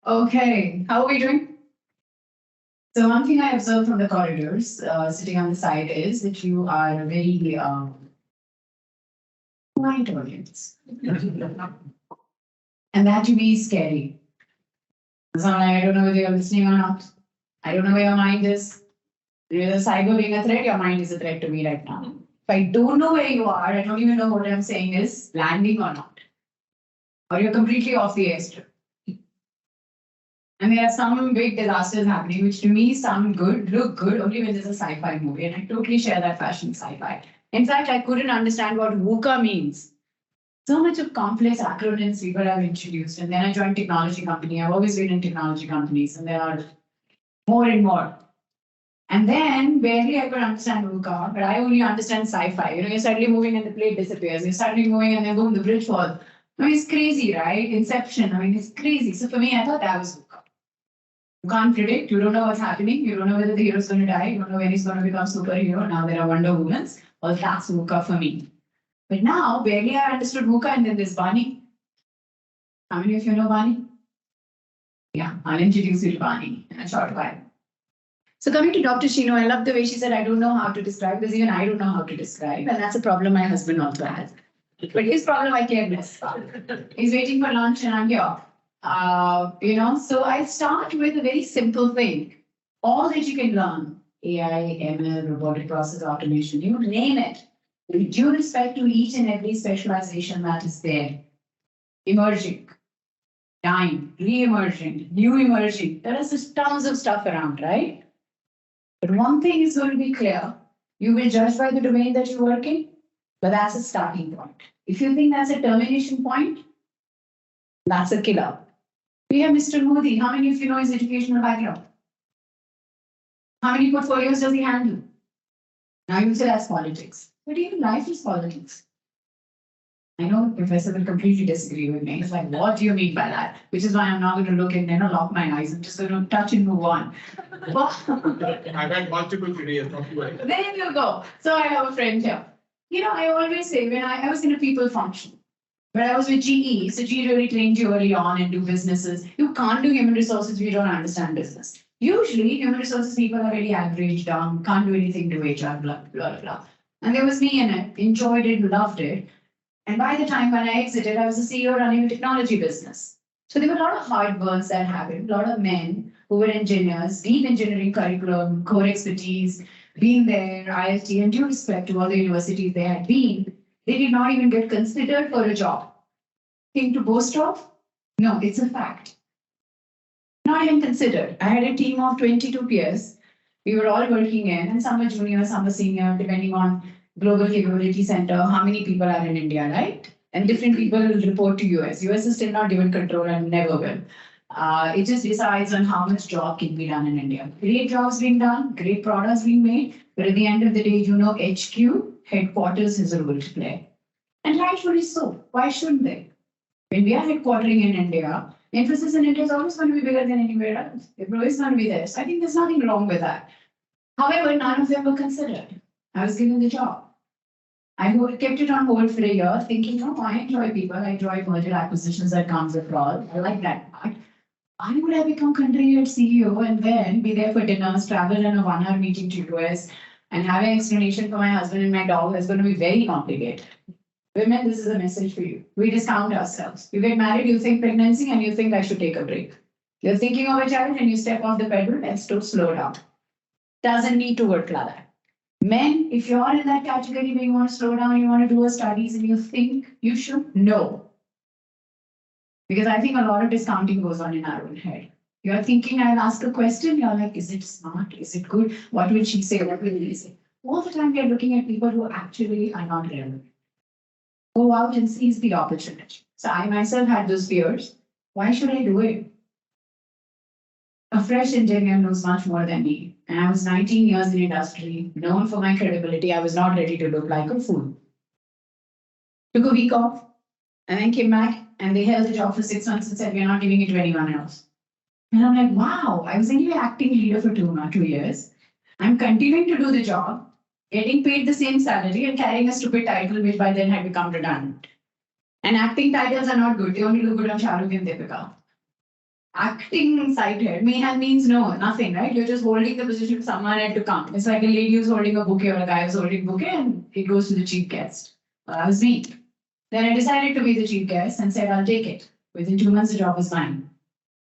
Okay, how are we doing? So one thing I observed from the corridors sitting on the side is that you are a very quiet audience. And that to me is scary. So I don't know whether you're listening or not. I don't know where your mind is. With cyber being a threat, your mind is a threat to me right now. If I don't know where you are, I don't even know what I'm saying is landing or not. Or you're completely off the airstrip. And there are some big disasters happening, which to me sound good, look good, only when there's a sci-fi movie. And I totally share that passion sci-fi. In fact, I couldn't understand what VUCA means. So much of complex acronyms people have introduced. And then I joined technology company. I've always been in technology companies, and there are more and more. And then barely I could understand VUCA, but I only understand sci-fi. You're suddenly moving and the plate disappears. You're suddenly moving and then boom, the bridge falls. I mean, it's crazy, right? Inception. I mean, it's crazy. So for me, I thought that was VUCA. You can't predict. You don't know what's happening. You don't know whether the hero's going to die. You don't know when he's going to become superhero. Now there are Wonder Womans. Well, that's VUCA for me. But now, barely I understood VUCA, and then there's Bani. How many of you know Bani? Yeah, I'll introduce you to Bani in a short while. So coming to Dr. Shino, I love the way she said, I don't know how to describe, because even I don't know how to describe. And that's a problem my husband also has. But his problem I care less about. He's waiting for lunch and I'm here. So I start with a very simple thing. All that you can learn, AI, ML, robotic process automation, you name it, with due respect to each and every specialization that is there. Emerging, dying, re-emerging, new emerging. There are just tons of stuff around, right? But one thing is going to be clear. You will judge by the domain that you work in, but that's a starting point. If you think that's a termination point, that's a killer. We have Mr. Modi. How many of you know his educational background? How many portfolios does he handle? Now you say that's politics. But even life is politics. I know the professor will completely disagree with me. It's like, what do you mean by that? Which is why I'm not going to look and lock my eyes. I'm just going to touch and move on. I've had multiple videos. There you go. So I have a friend here. I always say when I was in a people function, but I was with GE, so GE really trained you early on and do businesses. You can't do human resources if you don't understand business. Usually, human resources people are very average, dumb, can't do anything to HR, blah, blah, blah. And there was me in it, enjoyed it, loved it. And by the time when I exited, I was the CEO running a technology business. So there were a lot of hard burns that happened, a lot of men who were engineers, deep engineering curriculum, core expertise, being there, IST, and due respect to all the universities they had been, they did not even get considered for a job. Thing to boast of? No, it's a fact. Not even considered. I had a team of 22 peers. We were all working in, and some were junior, some were senior, depending on Global Capability Center, how many people are in India, right? And different people will report to US. US is still not given control and never will. It just decides on how much job can be done in India. Great jobs being done, great products being made, but at the end of the day, HQ, headquarters has a role to play. And rightfully so. Why shouldn't they? When we are headquartering in India, emphasis in India is always going to be bigger than anywhere else. It's always going to be there. So I think there's nothing wrong with that. However, none of them were considered. I was given the job. I kept it on hold for a year, thinking, I enjoy people. I enjoy merger acquisitions that comes abroad. I like that part. Why would I become country-head CEO and then be there for dinners, travel in a 1 hour meeting to US, and have an explanation for my husband and my dog? That's going to be very complicated. Women, this is a message for you. We discount ourselves. You get married, you think pregnancy, and you think I should take a break. You're thinking of a child and you step off the pedal and slow down. Doesn't need to work like that. Men, if you're in that category where you want to slow down, you want to do a studies and you think you should, no. Because I think a lot of discounting goes on in our own head. You're thinking, I'll ask a question, you're like, is it smart? Is it good? What will she say? What will he say? All the time we're looking at people who actually are not relevant. Go out and seize the opportunity. So I myself had those fears. Why should I do it? A fresh engineer knows much more than me. And I was 19 years in industry, known for my credibility. I was not ready to look like a fool. Took a week off and then came back and they held the job for 6 months and said, we're not giving it to anyone else. And I'm like, wow, I was anyway acting leader for 2 years. I'm continuing to do the job, getting paid the same salary and carrying a stupid title, which by then had become redundant. And acting titles are not good. They only look good on Shah Rukh and Deepika. acting sighted means no, nothing, right? You're just holding the position for someone and to come. It's like a lady who's holding a bouquet or a guy who's holding a bouquet and it goes to the chief guest. Well, that was me. Then I decided to be the chief guest and said, I'll take it. Within 2 months, the job was mine.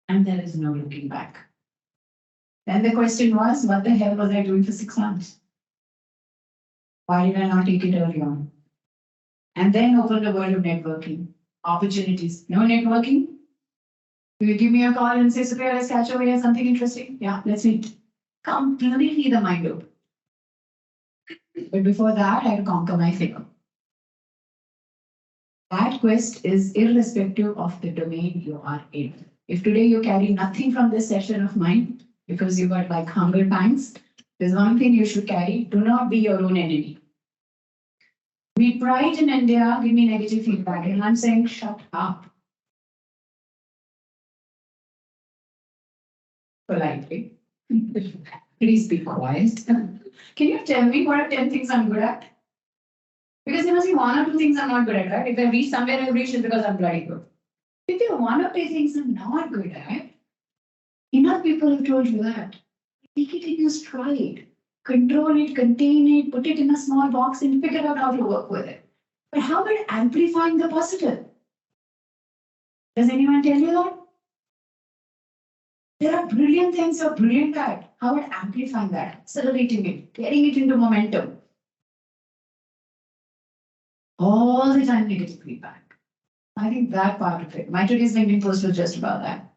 And there is no looking back. Then the question was, what the hell was I doing for 6 months? Why did I not take it early on? And then open the world of networking, opportunities. No networking? Will you give me a call and say, Supria, let's catch over here, something interesting? Yeah, let's meet. Completely the mind open. But before that, I had to conquer my fear. That quest is irrespective of the domain you are in. If today you carry nothing from this session of mine, because you got like hunger pangs, there's one thing you should carry. Do not be your own enemy. We pride in India, give me negative feedback, and I'm saying, shut up. Politely. Please be quiet. Can you tell me what are 10 things I'm good at? Because there must be 1 or 2 things I'm not good at, right? If I reach somewhere, I reach it because I'm bloody good. If there are 1 or 2 things I'm not good at, enough people have told you that. Take it in your stride. Control it, contain it, put it in a small box and figure out how to work with it. But how about amplifying the positive? Does anyone tell you that? There are brilliant things you're brilliant at. How about amplifying that, accelerating it, getting it into momentum? All the time negative feedback. I think that part of it. My today's LinkedIn post was just about that.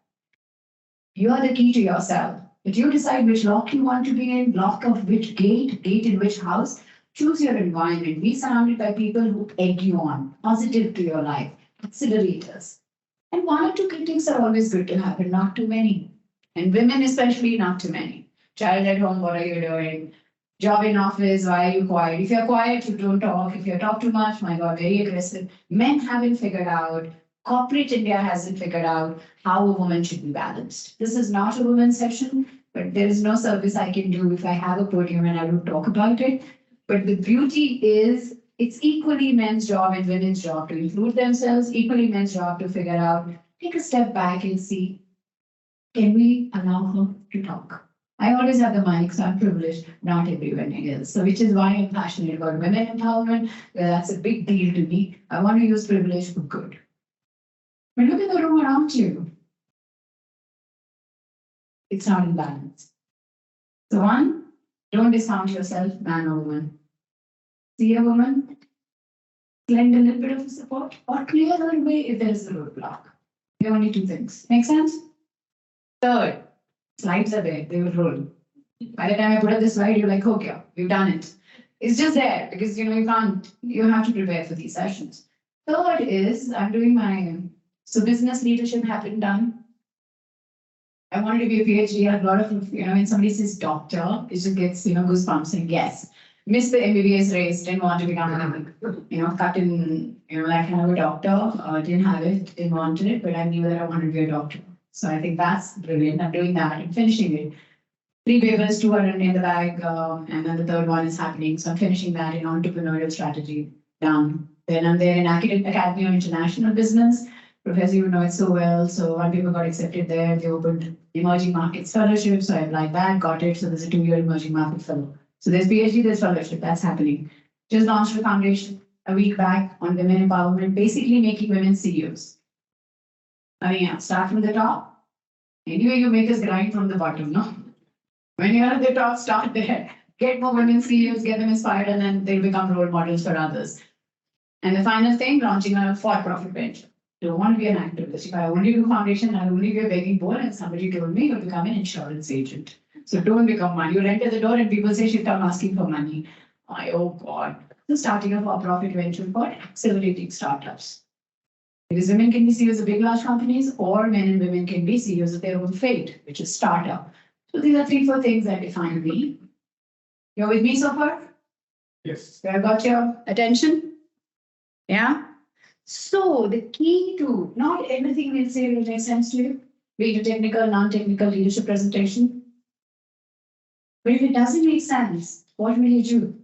You are the key to yourself. But you decide which lock you want to be in, lock of which gate in which house. Choose your environment. Be surrounded by people who egg you on, positive to your life, accelerators. And 1 or 2 critics are always good to have, but not too many. And women especially, not too many. Child at home, what are you doing? Job in office, why are you quiet? If you're quiet, you don't talk. If you talk too much, my God, very aggressive. Men haven't figured out, corporate India hasn't figured out how a woman should be balanced. This is not a women's session, but there is no service I can do if I have a podium and I don't talk about it. But the beauty is, it's equally men's job and women's job to include themselves, equally men's job to figure out, take a step back and see, can we allow her to talk? I always have the mic, so I'm privileged, not everyone is. So which is why I'm passionate about women empowerment. That's a big deal to me. I want to use privilege for good. But look at the room around you. It's not in balance. So 1, don't discount yourself, man or woman. See a woman, lend a little bit of support, or clear her way if there is a roadblock. There are only 2 things. Make sense? 3rd, slides are there, they will roll. By the time I put up this slide, you're like, okay, we've done it. It's just there because you have to prepare for these sessions. 3rd is, I'm doing my, so business leadership happened done. I wanted to be a PhD. I had a lot of, when somebody says doctor, it just gets, goosebumps and yes. Missed the MBBS race, didn't want to become cut in, that kind of a doctor. Didn't have it, didn't want it, but I knew that I wanted to be a doctor. So I think that's brilliant. I'm doing that and finishing it. 3 papers, 2 are in the bag, and then the 3rd one is happening. So I'm finishing that in entrepreneurial strategy, done. Then I'm there in Academy of International Business. Professor, you know it so well. So 1 paper got accepted there. They opened emerging markets fellowship. So I applied that, got it. So there's a 2-year emerging market fellow. So there's PhD, there's fellowship. That's happening. Just launched a foundation a week back on women empowerment, basically making women CEOs. Start from the top. Anyway, you make us grind from the bottom, no? When you're at the top, start there. Get more women CEOs, get them inspired, and then they'll become role models for others. And the final thing, launching a for-profit venture. Don't want to be an activist. If I only do foundation, I'll only be a begging bowl, and somebody told me you'll become an insurance agent. So don't become one. You'll enter the door and people say, she'll come asking for money. Oh God. So starting a for-profit venture for accelerating startups. Because women can be CEOs of big, large companies, or men and women can be CEOs of their own fate, which is startup. So these are 3, 4 things that define me. You're with me so far? Yes. So I got your attention? Yeah? So the key to, not everything we'll say will make sense to you, be it a technical, non-technical leadership presentation. But if it doesn't make sense, what will you do?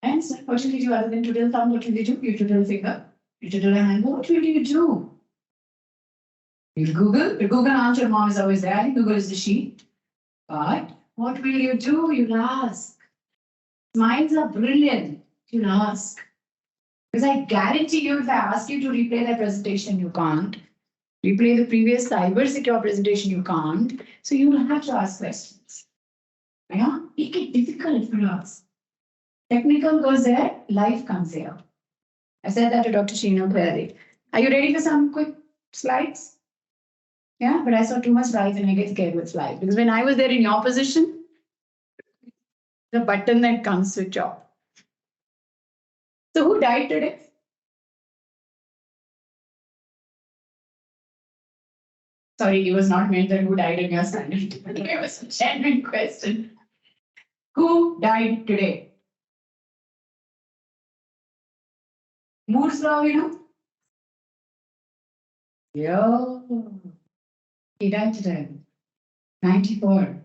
And what will you do other than twiddle thumb? What will you do? You twiddle finger. What will you do? You Google. The Google answer, mom is always there. I think Google is the she. But what will you do? You'll ask. Minds are brilliant. You'll ask. Because I guarantee you, if I ask you to replay that presentation, you can't. Replay the previous cybersecurity presentation, you can't. So you will have to ask questions. Yeah? Make it difficult for us. Technical goes there, life comes here. I said that to Dr. Sheena clearly. Are you ready for some quick slides? Yeah, but I saw too much slides and I get scared with slides. Because when I was there in your position, the button that comes switch off. So who died today? Sorry, it was not meant that who died in your standard. It was a genuine question. Who died today? Moore's law, you know? Yo, he died today. 94.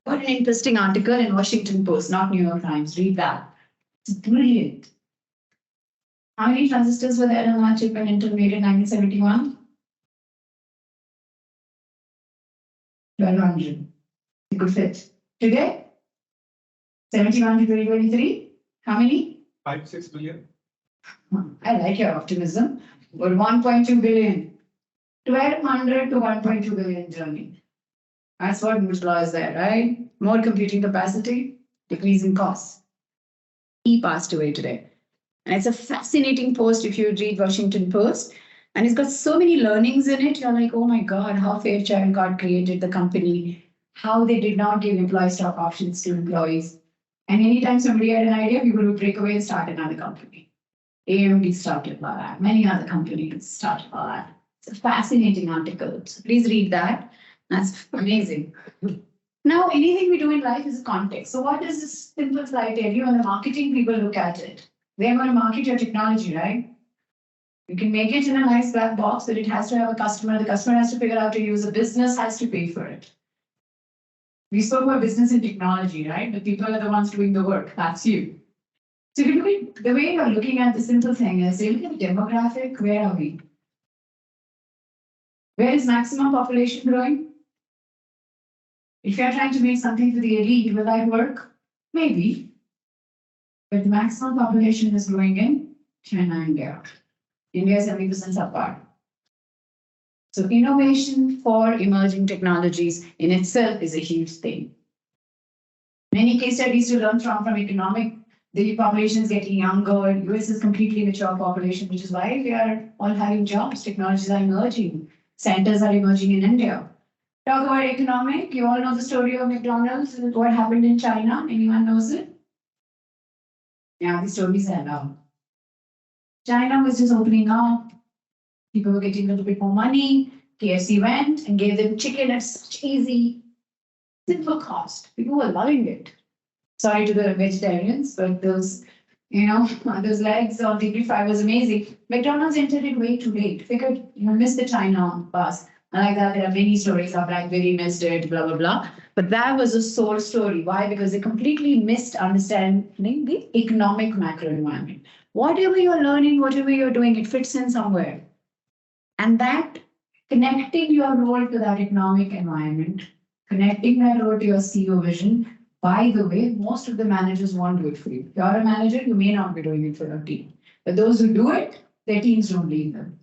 What an interesting article in Washington Post, not New York Times. Read that. It's brilliant. How many transistors were there on that chip when Intel made it in 1971? 1200. It could fit. Today? 71 to 2023? How many? 5-6 billion. I like your optimism. But 1.2 billion. 1200 to 1.2 billion journey. That's what Moore's law is there, right? More computing capacity, decreasing costs. He passed away today. And it's a fascinating post if you read Washington Post. And it's got so many learnings in it. You're like, oh my God, how Fairchild got created, the company, how they did not give employee stock options to employees. And anytime somebody had an idea, people would break away and start another company. AMD started by that. Many other companies started by that. It's a fascinating article. So please read that. That's amazing. Now, anything we do in life is a context. So what does this simple slide tell you? When the marketing people look at it, they're going to market your technology, right? You can make it in a nice black box, but it has to have a customer. The customer has to figure out to use. The business has to pay for it. We spoke about business and technology, right? The people are the ones doing the work. That's you. So if you look at the way you're looking at the simple thing is, you look at the demographic, where are we? Where is maximum population growing? If you're trying to make something for the elite, will that work? Maybe. But the maximum population is growing in China and India. India is 70% apart. So innovation for emerging technologies in itself is a huge thing. Many case studies to learn from economic, the population is getting younger, US is completely mature population, which is why we are all having jobs, technologies are emerging, centers are emerging in India. Talk about economic, you all know the story of McDonald's, what happened in China, anyone knows it? Yeah, the stories are now. China was just opening up, people were getting a little bit more money, KFC went and gave them chicken at such easy, simple cost. People were loving it. Sorry to the vegetarians, but those, those legs on deep fry was amazing. McDonald's entered it way too late. Figured, missed the China bus. And like that, there are many stories of BlackBerry missed it, blah, blah, blah. But that was a sole story. Why? Because they completely missed understanding the economic macro environment. Whatever you're learning, whatever you're doing, it fits in somewhere. And that connecting your role to that economic environment, connecting that role to your CEO vision. By the way, most of the managers won't do it for you. If you're a manager, you may not be doing it for your team. But those who do it, their teams don't leave them.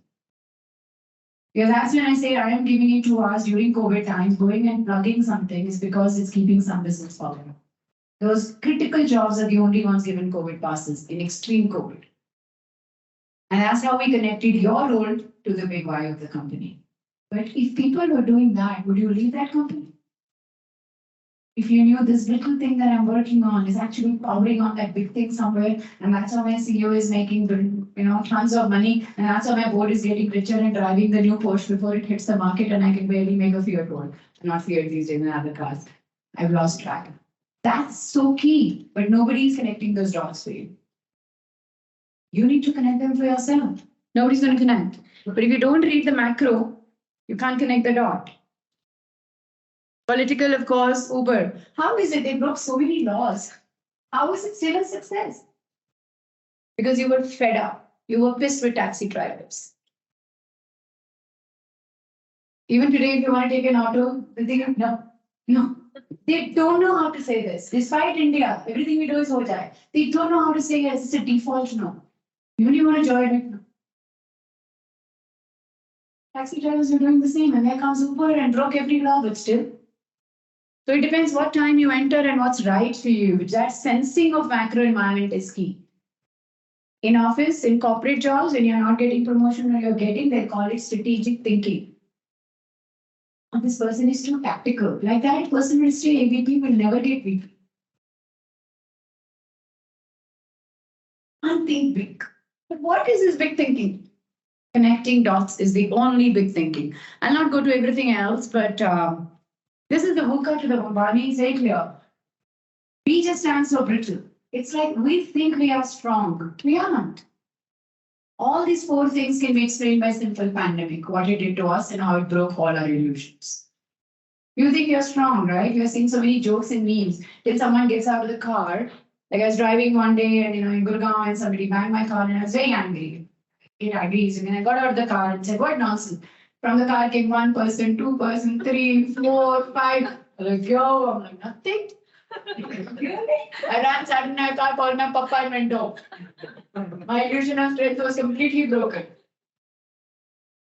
Because that's when I say I am giving you 2 hours during COVID times, going and plugging something is because it's keeping some business following. Those critical jobs are the only ones given COVID passes in extreme COVID. And that's how we connected your role to the big why of the company. But if people were doing that, would you leave that company? If you knew this little thing that I'm working on is actually powering on that big thing somewhere, and that's how my CEO is making tons of money, and that's how my board is getting richer and driving the new Porsche before it hits the market, and I can barely make a Fiat one. Not Fiat these days in other cars. I've lost track. That's so key, but nobody is connecting those dots for you. You need to connect them for yourself. Nobody's going to connect. But if you don't read the macro, you can't connect the dot. Political, of course, Uber. How is it they broke so many laws? How is it still a success? Because you were fed up. You were pissed with taxi drivers. Even today, if you want to take an auto, they think, no, no. They don't know how to say this. Despite India, everything we do is Hojai. They don't know how to say yes. It's a default no. Even if you want to join it, no. Taxi drivers are doing the same, and there comes Uber and broke every law, but still. So it depends what time you enter and what's right for you. That sensing of macro environment is key. In office, in corporate jobs, when you're not getting promotion or you're getting, they call it strategic thinking. And this person is too tactical. Like that person will stay AVP, will never get VP. And think big. But what is this big thinking? Connecting dots is the only big thinking. I'll not go to everything else, but this is the VUCA to the Bombani. It's very clear. B just stands for brittle. It's like we think we are strong. We aren't. All these four things can be explained by simple pandemic, what it did to us and how it broke all our illusions. You think you're strong, right? You're seeing so many jokes and memes. Till someone gets out of the car, like I was driving one day and in Gurgaon and somebody banged my car and I was very angry. It agrees. And I got out of the car and said, what nonsense. From the car came 1 person, 2 person, 3, 4, 5. I'm like, yo, I'm like, nothing. Really? I ran, sat in my car, called my papa and went home. My illusion of strength was completely broken.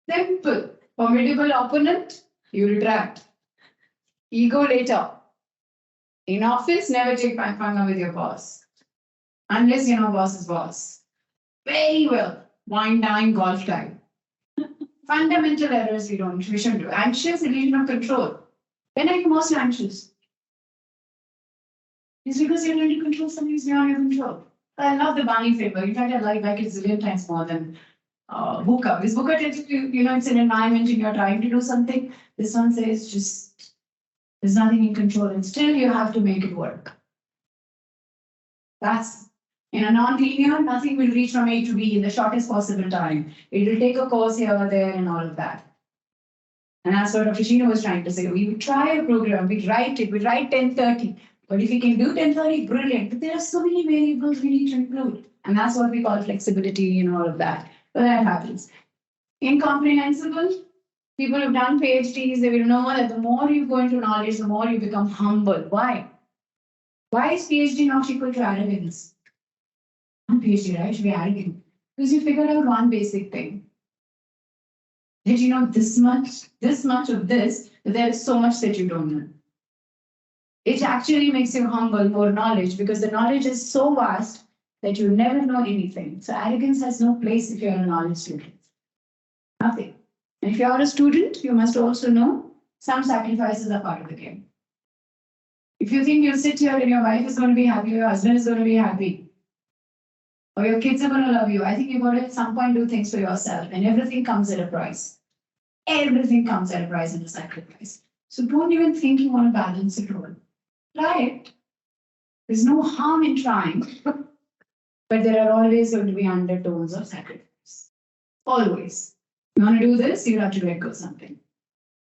Simple. Formidable opponent, you retract. Ego later. In office, never take panga with your boss. Unless you know boss is boss. Very well. Wine time, golf time. Fundamental errors we shouldn't do. Anxious, illusion of control. When are you most anxious? It's because you're trying to control something that's beyond your control. I love the Bani framework. In fact, I like it a zillion times more than VUCA. Because VUCA tells you, it's an environment and you're trying to do something. This one says just, there's nothing in control and still you have to make it work. That's, in a non-linear, nothing will reach from A to B in the shortest possible time. It will take a course here or there and all of that. And that's what Dr. Sheena was trying to say. We try a program, we write 10:30. But if we can do 10:30, brilliant. But there are so many variables we need to include. And that's what we call flexibility and all of that. But that happens. Incomprehensible, people who've done PhDs, they will know that the more you go into knowledge, the more you become humble. Why? Why is PhD not equal to arrogance? I'm PhD, right? Should be arrogant. Because you figured out one basic thing. Did you know this much of this, but there is so much that you don't know. It actually makes you humble, more knowledge, because the knowledge is so vast that you never know anything. So arrogance has no place if you're a knowledge student. Nothing. And if you're a student, you must also know some sacrifices are part of the game. If you think you'll sit here and your wife is going to be happy, your husband is going to be happy, or your kids are going to love you, I think you've got to at some point do things for yourself, and everything comes at a price. Everything comes at a price and a sacrifice. So don't even think you want to balance it all. Try it. There's no harm in trying, but there are always going to be undertones of sacrifice. Always. You want to do this, you have to let go of something.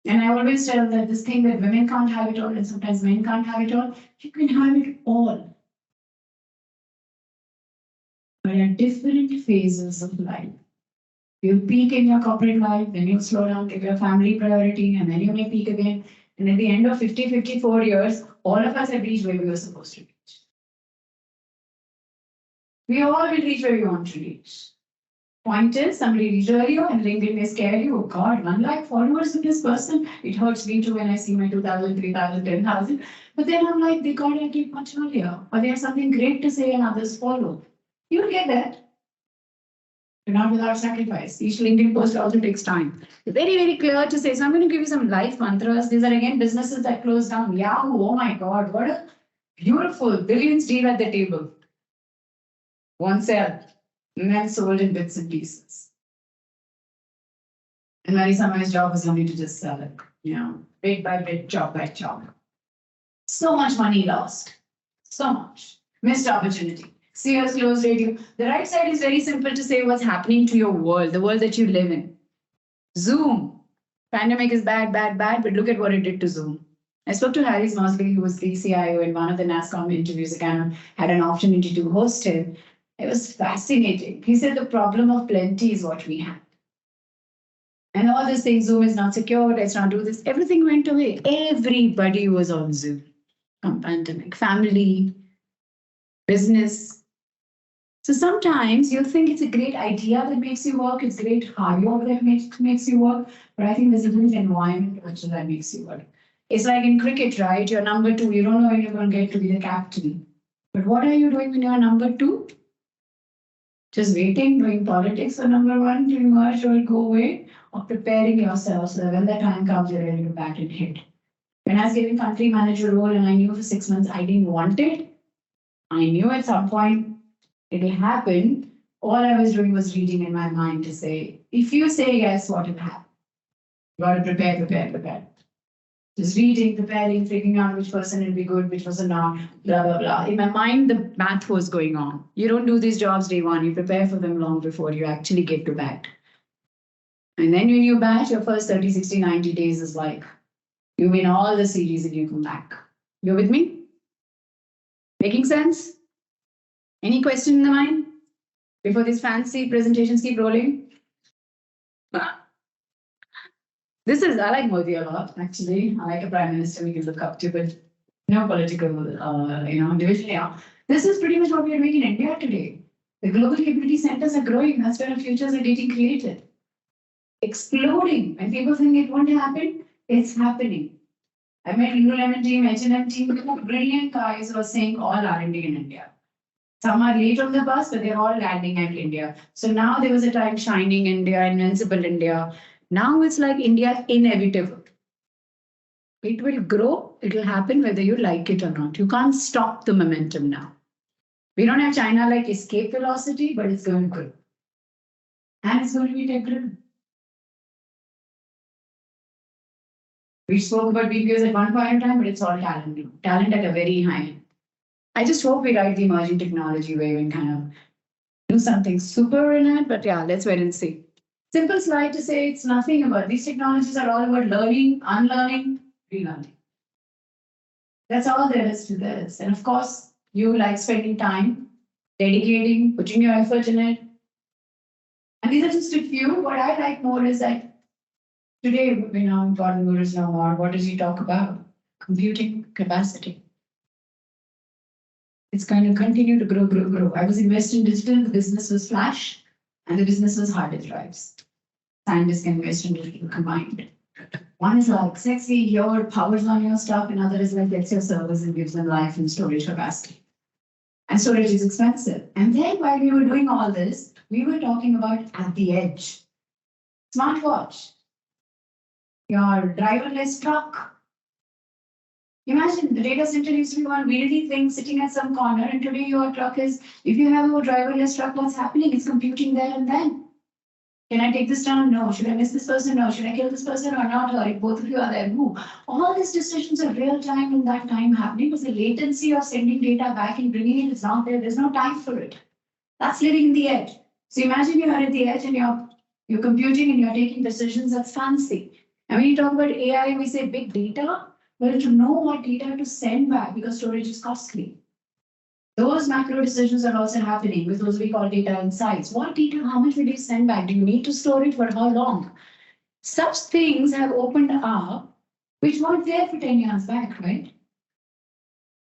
And I always tell that this thing that women can't have it all and sometimes men can't have it all, you can have it all. But at different phases of life. You'll peak in your corporate life, then you'll slow down, give your family priority, and then you may peak again. And at the end of 54 years, all of us have reached where we were supposed to reach. We all will reach where we want to reach. Point is, somebody reached earlier and LinkedIn may scare you. Oh God, 1 lakh followers in this person. It hurts me too when I see my 2,000, 3,000, 10,000. But then I'm like, they got it much earlier. Or they have something great to say and others follow. You'll get that. But not without sacrifice. Each LinkedIn post also takes time. Very, very clear to say. So I'm going to give you some life mantras. These are again businesses that close down. Yahoo! Oh my God, what a beautiful billions deal at the table. One sell, and then sold in bits and pieces. And Marisa May's job was only to just sell it, bit by bit, job by job. So much money lost. So much. Missed opportunity. Sears closed radio. The right side is very simple to say what's happening to your world, the world that you live in. Zoom. Pandemic is bad, but look at what it did to Zoom. I spoke to Harry Mosley, who was the CIO in one of the NASCOM interviews. Again, had an opportunity to host him. It was fascinating. He said the problem of plenty is what we have. And all these things, Zoom is not secure, let's not do this. Everything went away. Everybody was on Zoom. Pandemic, family, business. So sometimes you think it's a great idea that makes you work, it's great hard work that makes you work, but I think there's a good environment also that makes you work. It's like in cricket, right? You're number 2, you don't know when you're going to get to be the captain. But what are you doing when you're number 2? Just waiting, doing politics for number 1 to emerge or go away, or preparing yourself so that when the time comes, you're ready to bat and hit. When I was given country manager role and I knew for 6 months I didn't want it, I knew at some point it'll happen. All I was doing was reading in my mind to say, if you say yes, what will happen? You got to prepare. Just reading, preparing, figuring out which person will be good, which person not, blah, blah, blah. In my mind, the math was going on. You don't do these jobs day 1. You prepare for them long before you actually get to bat. And then when you bat, your first 30, 60, 90 days is like, you win all the series and you come back. You with me? Making sense? Any question in the mind? Before these fancy presentations keep rolling? I like Modi a lot, actually. I like a prime minister we can look up to, but no political, division. Yeah. This is pretty much what we are doing in India today. The global capability centers are growing. That's where our futures are getting created. Exploding. When people think it won't happen, it's happening. I met Lululemon team, H&M team, brilliant guys who are saying all R&D in India. Some are late on the bus, but they're all landing at India. So now there was a time shining India, invincible India. Now it's like India inevitable. It will grow, it will happen whether you like it or not. You can't stop the momentum now. We don't have China like escape velocity, but it's going to grow. And it's going to be tech-driven. We spoke about BPOs at one point in time, but it's all talent now. Talent at a very high end. I just hope we ride the emerging technology wave and kind of do something super in it, but yeah, let's wait and see. Simple slide to say it's nothing about these technologies are all about learning, unlearning, relearning. That's all there is to this. And of course, you like spending time, dedicating, putting your effort in it. And these are just a few. What I like more is that today, Gordon Moore is no more. What does he talk about? Computing capacity. It's going to continue to grow. I was invested in digital, the business was flash, and the business was hard disk drives. Scientists can invest in digital combined. One is like sexy, your powers on your stuff, and other is like gets your service and gives them life and storage capacity. And storage is expensive. And then while we were doing all this, we were talking about at the edge. Smartwatch, your driverless truck. Imagine the data center used to be one weirdy thing sitting at some corner, and today your truck is, if you have a driverless truck, what's happening? It's computing there and then. Can I take this down? No. Should I miss this person? No. Should I kill this person or not? Or if both of you are there, who? All these decisions are real time in that time happening because the latency of sending data back and bringing it is not there. There's no time for it. That's living in the edge. So imagine you are at the edge and you're computing and you're taking decisions. That's fancy. And when you talk about AI, we say big data. Well, to know what data to send back because storage is costly. Those macro decisions are also happening with those we call data insights. What data, how much will you send back? Do you need to store it for how long? Such things have opened up, which weren't there for 10 years back, right?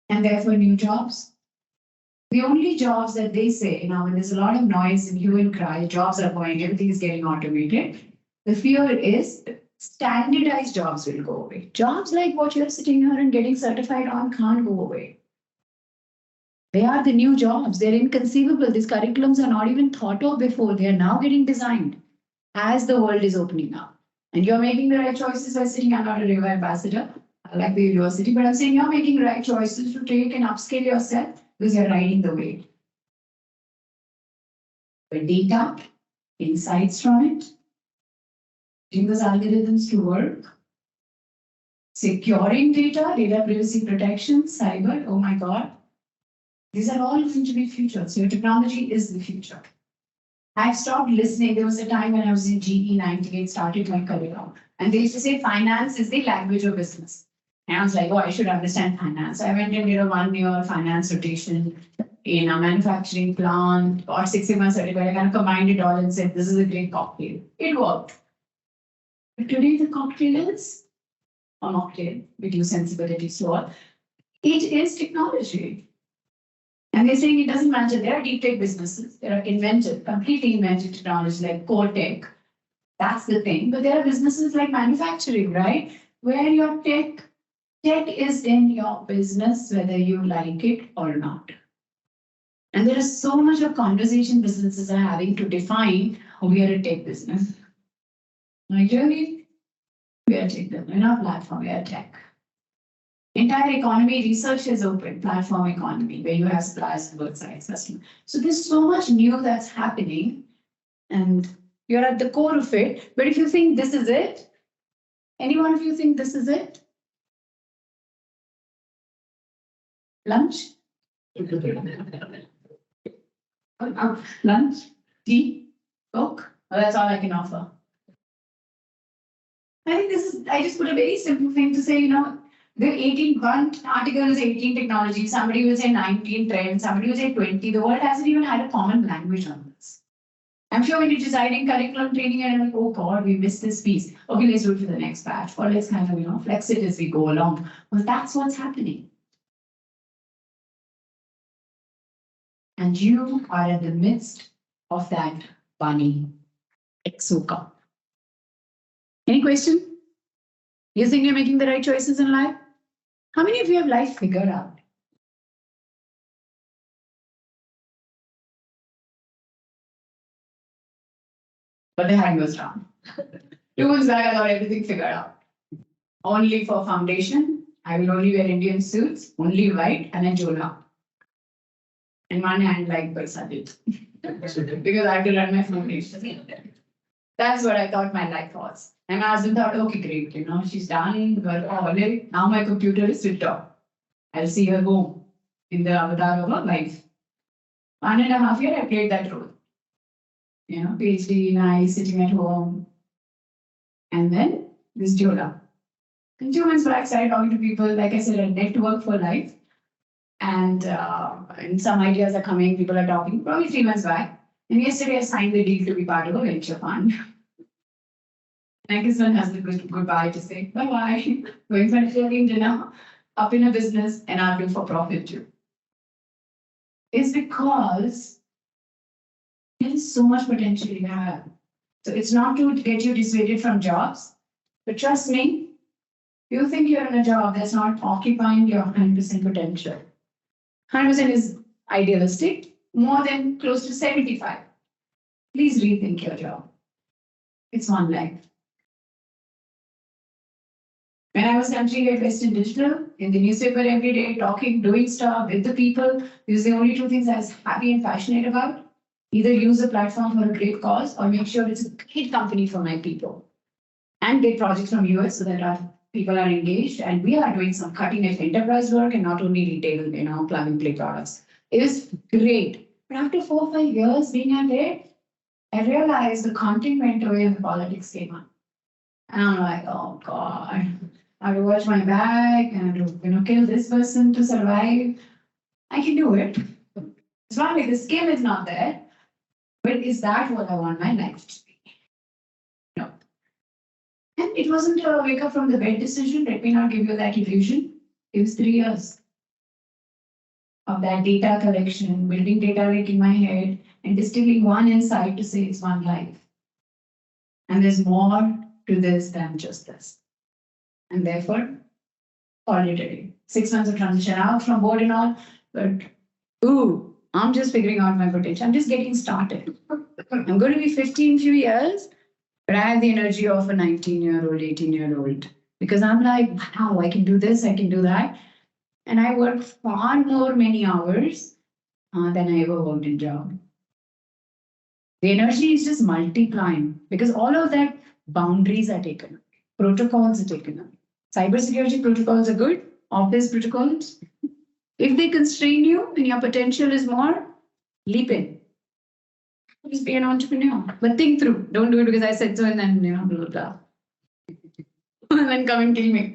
And therefore new jobs. The only jobs that they say, when there's a lot of noise and hue and cry, jobs are going, everything is getting automated. The fear is standardized jobs will go away. Jobs like what you're sitting here and getting certified on can't go away. They are the new jobs. They're inconceivable. These curriculums are not even thought of before. They are now getting designed as the world is opening up. And you're making the right choices by sitting. I'm not a REVA ambassador. I like the university, but I'm saying you're making the right choices to take and upscale yourself because you're riding the wave. But data, insights from it, getting those algorithms to work, securing data privacy protection, cyber, oh my God. These are all going to be future. So your technology is the future. I've stopped listening. There was a time when I was in GE 98, started my career. And they used to say finance is the language of business. And I was like, oh, I should understand finance. I went and did a 1-year finance rotation. in a manufacturing plant or 6 Sigma certified. I kind of combined it all and said, this is a great cocktail. It worked. But today the cocktail is a mocktail with your sensibility store. It is technology. And they're saying it doesn't matter. There are deep tech businesses. There are invented, completely invented technology like core tech. That's the thing. But there are businesses like manufacturing, right? Where your tech is in your business, whether you like it or not. And there is so much of conversation businesses are having to define, oh, we are a tech business. Like, really? We are tech business. We're not platform, we are tech. Entire economy research is open, platform economy, where you have suppliers on both sides, customers. So there's so much new that's happening, and you're at the core of it. But if you think this is it, any one of you think this is it? Lunch? Lunch? Tea? Coke? Well, that's all I can offer. I think I just put a very simple thing to say, one article is 18 technologies, somebody will say 19 trends, somebody will say 20. The world hasn't even had a common language on this. I'm sure when you're deciding curriculum training and I'm like, oh God, we missed this piece. Okay, let's do it for the next batch. Or let's kind of, flex it as we go along. Well, that's what's happening. And you are in the midst of that bunny exoka. Any question? You think you're making the right choices in life? How many of you have life figured out? But the hand was down. 2 months back, I got everything figured out. Only for foundation, I will only wear Indian suits, only white, and a jola. And one hand like Barsadit. Because I have to run my foundation. That's what I thought my life was. And my husband thought, okay, great, she's done, but now my computer is switched off. I'll see her home in the avatar of her life. 1.5 years, I played that role. PhD, nice, sitting at home. And then this Jola. And 2 months back, I started talking to people, like I said, a network for life. And some ideas are coming, people are talking, probably 3 months back. And yesterday, I signed the deal to be part of a venture fund. And I guess one has the goodbye to say, bye-bye, going for a sharing dinner, up in a business, and I'll do for profit too. It's because there is so much potential you have. So it's not to get you dissuaded from jobs, but trust me, you think you're in a job that's not occupying your 100% potential. 100% is idealistic, more than close to 75. Please rethink your job. It's one life. When I was country at Western Digital, in the newspaper every day, talking, doing stuff with the people, these are the only 2 things I was happy and passionate about. Either use the platform for a great cause or make sure it's a great company for my people. And get projects from US so that our people are engaged. And we are doing some cutting edge enterprise work and not only retail, plug and play products. It was great. But after 4 or 5 years being at it, I realized the content went away and the politics came on. And I'm like, oh God, I have to watch my back and I have to, kill this person to survive. I can do it. It's not like the skill is not there. But is that what I want my life to be? No. And it wasn't a wake up from the bed decision. Let me not give you that illusion. It was 3 years of that data collection, building data lake in my head, and distilling one insight to say it's one life. And there's more to this than just this. And therefore, call it a day. 6 months of transition out from board and all, but I'm just figuring out my potential. I'm just getting started. I'm going to be 50 in a few years, but I have the energy of a 19-year-old, 18-year-old. Because I'm like, wow, I can do this, I can do that. And I work far more many hours than I ever worked in job. The energy is just multiplying because all of that boundaries are taken up. Protocols are taken up. Cybersecurity protocols are good. Office protocols. If they constrain you and your potential is more, leap in. Just be an entrepreneur. But think through. Don't do it because I said so and then, blah, blah, blah. And then come and kill me.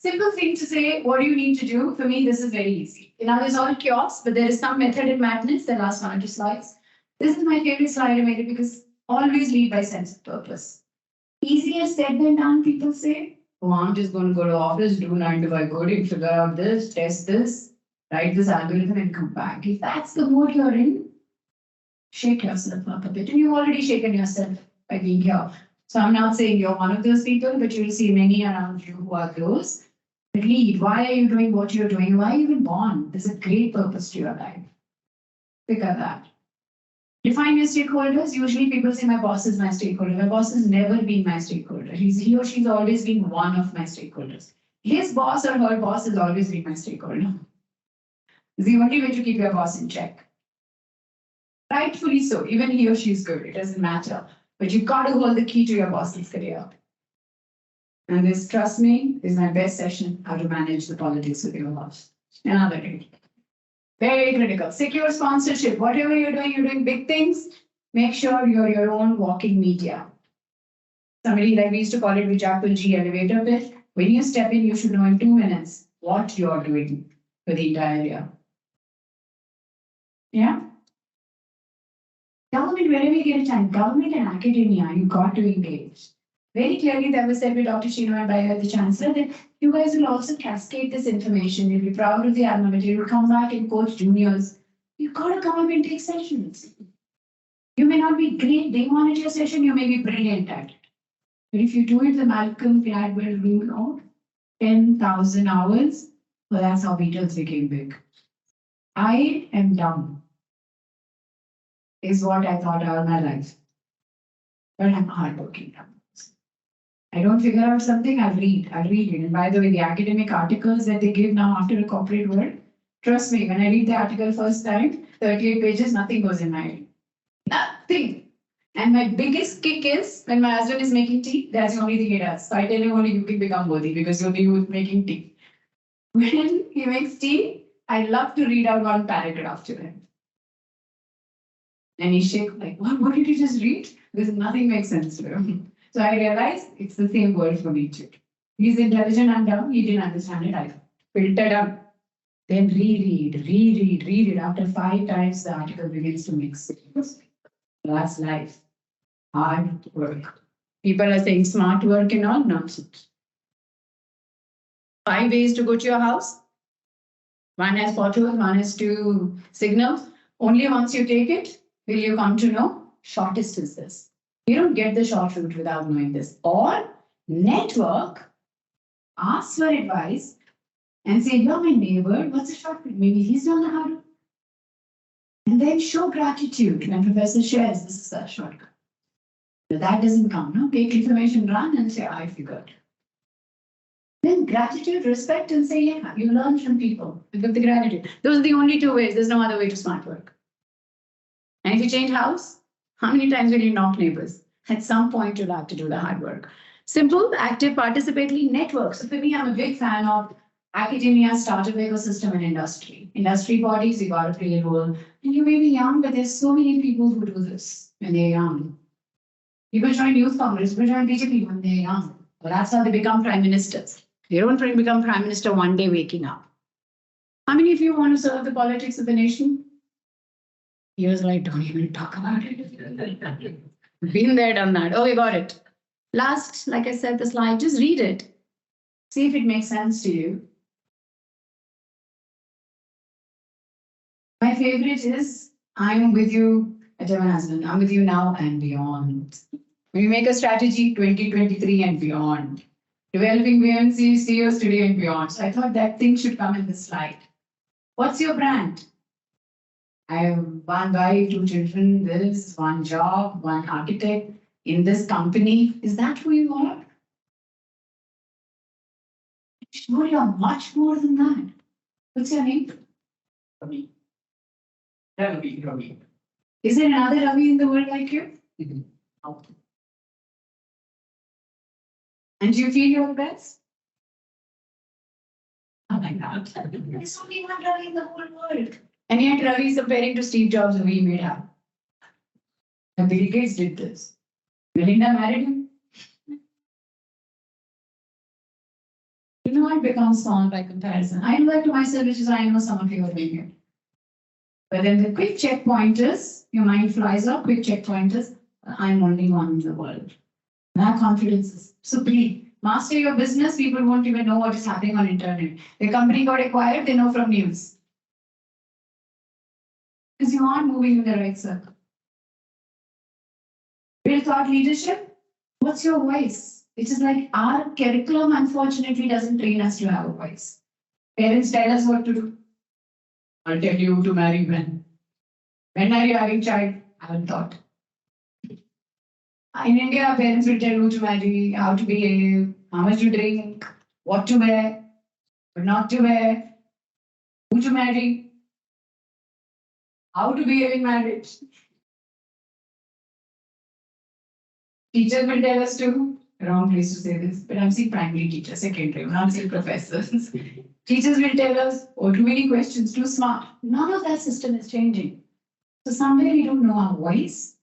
Simple thing to say, what do you need to do? For me, this is very easy. Now, there's all chaos, but there is some method in madness. The last 1 or 2 slides. This is my favorite slide I made it because always lead by sense of purpose. Easier said than done, people say. Oh, I'm just going to go to office, do 9 to 5 coding, figure out this, test this, write this algorithm and come back. If that's the mode you're in, shake yourself up a bit. And you've already shaken yourself by being here. So I'm not saying you're one of those people, but you'll see many around you who are those. But lead. Why are you doing what you're doing? Why are you even born? There's a great purpose to your life. Figure that. Define your stakeholders. Usually people say my boss is my stakeholder. My boss has never been my stakeholder. He or she's always been one of my stakeholders. His boss or her boss has always been my stakeholder. It's the only way to keep your boss in check. Rightfully so. Even he or she is good. It doesn't matter. But you've got to hold the key to your boss's career. And this, trust me, is my best session, how to manage the politics of your boss. Another day. Very critical. Secure sponsorship. Whatever you're doing big things, make sure you're your own walking media. Somebody like we used to call it Vijaipur G elevator pitch. When you step in, you should know in 2 minutes what you're doing for the entire year. Yeah? Government, wherever you get a chance, government and academia, you got to engage. Very clearly, that was said by Dr. Shino and by the Chancellor that you guys will also cascade this information. You'll be proud of the alma mater. You'll come back and coach juniors. You've got to come up and take sessions. You may not be great day one at your session, you may be brilliant at it. But if you do it the Malcolm Gladwell rule of 10,000 hours, well, that's how Beatles became big. I am dumb, is what I thought all my life. But I'm hardworking dumb. I don't figure out something, I'll read it. And by the way, the academic articles that they give now after a corporate world, trust me, when I read the article first time, 38 pages, nothing goes in my head. Nothing. And my biggest kick is when my husband is making tea, that's the only thing he does. So I tell him only you can become worthy because you'll be making tea. When he makes tea, I love to read out one paragraph to him. And he shakes like, what did you just read? Because nothing makes sense to him. So I realized it's the same word for me too. He's intelligent and dumb. He didn't understand it. I filtered up. Then reread it. After 5 times, the article begins to make sense. That's life. Hard work. People are saying smart work and all nonsense. 5 ways to go to your house. One has potholes, one has 2 signals. Only once you take it, will you come to know shortest is this. You don't get the short route without knowing this. Or network, ask for advice and say, you're my neighbor, what's the short route? Maybe he's done the hard route. And then show gratitude when professor shares this is a shortcut. But that doesn't come, no? Take information, run and say, I figured. Then gratitude, respect and say, yeah, you learn from people. Give the gratitude. Those are the only 2 ways. There's no other way to smart work. And if you change house, how many times will you knock neighbors? At some point, you'll have to do the hard work. Simple, active, participatory networks. So for me, I'm a big fan of academia, startup ecosystem, and industry. Industry bodies, you got to play a role. And you may be young, but there's so many people who do this when they're young. People join youth congress, people join BJP when they're young. Well, that's how they become prime ministers. They don't become prime minister one day waking up. How many of you want to serve the politics of the nation? He was like, don't even talk about it. Been there, done that. Okay, got it. Last, like I said, the slide, just read it. See if it makes sense to you. My favorite is, I'm with you, I tell my husband, I'm with you now and beyond. We make a strategy 2023 and beyond. Developing VMC, CEOs today and beyond. So I thought that thing should come in this slide. What's your brand? I have 1 wife, 2 children, this, 1 job, 1 architect in this company. Is that who you are? Sure, you're much more than that. What's your name? Ravi. Ravi. Is there another Ravi in the world like you? Okay. And do you feel you're the best? Oh my God. There's only 1 Ravi in the whole world. And yet Ravi is comparing to Steve Jobs, who he made up. And Bill Gates did this. Melinda married him. Do not become small by comparison. I do that to myself, which is why I know some of you are doing it. But then the quick checkpointers, your mind flies off, quick checkpointers, I'm only one in the world. That confidence is supreme. Master your business, people won't even know what is happening on internet. The company got acquired, they know from news. Because you aren't moving in the right circle. Build thought leadership, what's your voice? It is like our curriculum, unfortunately, doesn't train us to have a voice. Parents tell us what to do. I'll tell you to marry when. When are you having child? I haven't thought. In India, our parents will tell you to marry, how to behave, how much to drink, what to wear, what not to wear, who to marry, how to behave in marriage. Teachers will tell us to, wrong place to say this, but I'm seeing primary teachers, secondary, I'm not seeing professors. Teachers will tell us, oh, too many questions, too smart. None of that system is changing. So somewhere we don't know our voice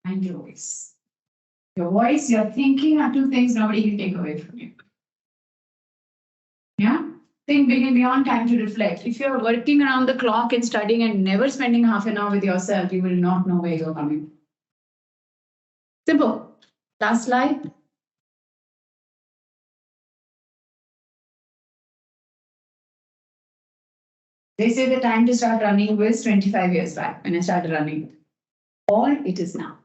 and your voice. Your voice, your thinking are two things nobody can take away from you. Yeah? Think big and beyond, time to reflect. If you're working around the clock and studying and never spending half an hour with yourself, you will not know where you're coming. Simple. Last slide. They say the time to start running was 25 years back when I started running. Or it is now.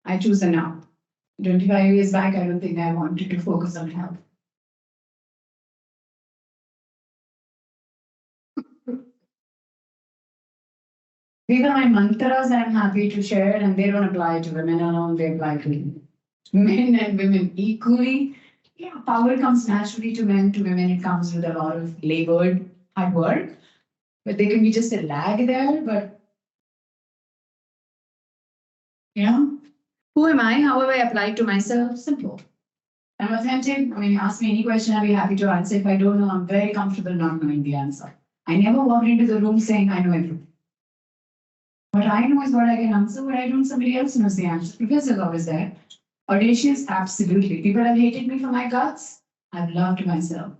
I choose the now. 25 years back, I don't think I wanted to focus on health. These are my mantras that I'm happy to share, and they don't apply to women alone, they apply to men and women equally. Yeah, power comes naturally to men, to women it comes with a lot of labored hard work. But there can be just a lag there, but yeah. Who am I? How have I applied to myself? Simple. I'm authentic. I mean, ask me any question, I'll be happy to answer. If I don't know, I'm very comfortable not knowing the answer. I never walked into the room saying I know everything. What I know is what I can answer. What I don't, somebody else knows the answer. Professor Love is there. Audacious, absolutely. People have hated me for my guts. I've loved myself.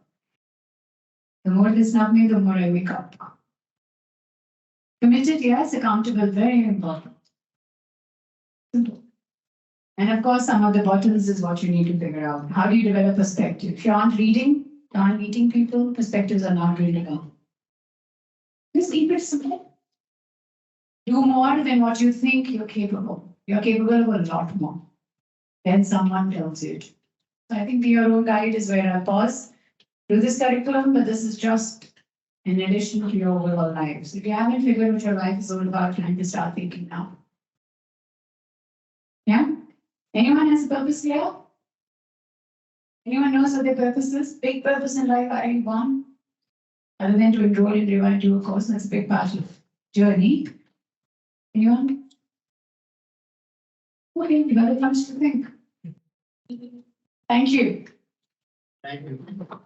The more they snub me, the more I wake up. Committed, yes. Accountable, very important. Simple. And of course, some of the buttons is what you need to figure out. How do you develop perspective? If you aren't reading, aren't meeting people, perspectives are not going to go. Just keep it simple. Do more than what you think you're capable. You're capable of a lot more than someone tells you to. So I think Be Your Own Guide is where I pause. Do this curriculum, but this is just in addition to your overall life. So if you haven't figured out what your life is all about, time to start thinking now. Yeah? Anyone has a purpose here? Anyone knows what their purpose is? Big purpose in life, I want. Other than to enroll in REVA and do a course, that's a big part of journey. Anyone? Okay, you got a bunch to think. Thank you. Thank you.